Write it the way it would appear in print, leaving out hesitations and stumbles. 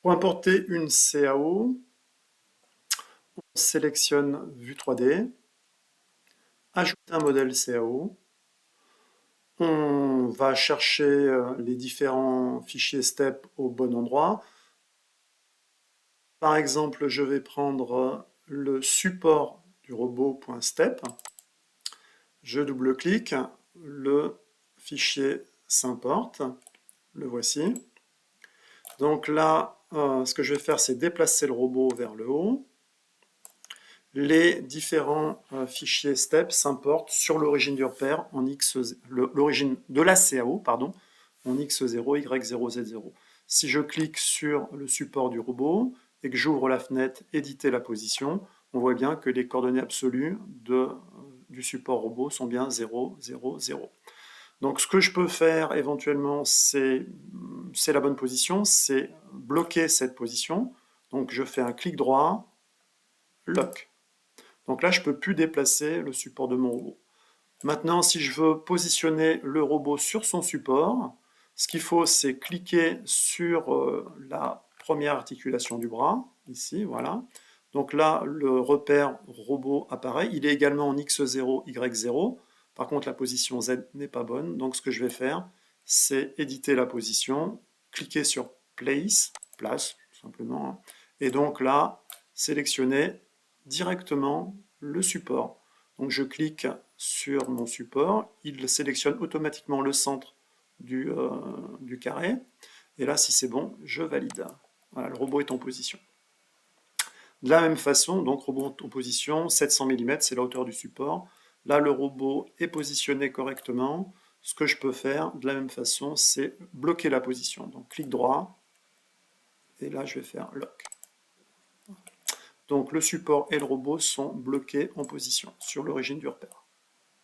Pour importer une CAO, on sélectionne Vue 3D, ajouter un modèle CAO, on va chercher les différents fichiers STEP au bon endroit. Par exemple, je vais prendre le support du robot.step, je double-clique, le fichier s'importe, le voici. Donc là, ce que je vais faire, c'est déplacer le robot vers le haut. Les différents fichiers STEP s'importent sur l'origine du repère en l'origine de la CAO, pardon, en X0, Y0, Z0. Si je clique sur le support du robot et que j'ouvre la fenêtre éditer la position, on voit bien que les coordonnées absolues du support robot sont bien 0, 0, 0. Donc ce que je peux faire éventuellement, c'est la bonne position, c'est bloquer cette position. Donc je fais un clic droit, lock. Donc là, je ne peux plus déplacer le support de mon robot. Maintenant, si je veux positionner le robot sur son support, ce qu'il faut, c'est cliquer sur la première articulation du bras, ici, voilà. Donc là, le repère robot apparaît. Il est également en X0, Y0. Par contre, la position Z n'est pas bonne. Donc ce que je vais faire, c'est éditer la position, cliquer sur place, tout simplement. Et donc là, sélectionner directement le support. Donc je clique sur mon support, il sélectionne automatiquement le centre du carré. Et là, si c'est bon, je valide. Voilà, le robot est en position. De la même façon, donc robot en position, 700 mm, c'est la hauteur du support. Là, le robot est positionné correctement. Ce que je peux faire, de la même façon, c'est bloquer la position. Donc clic droit, et là, je vais faire lock. Donc le support et le robot sont bloqués en position sur l'origine du repère.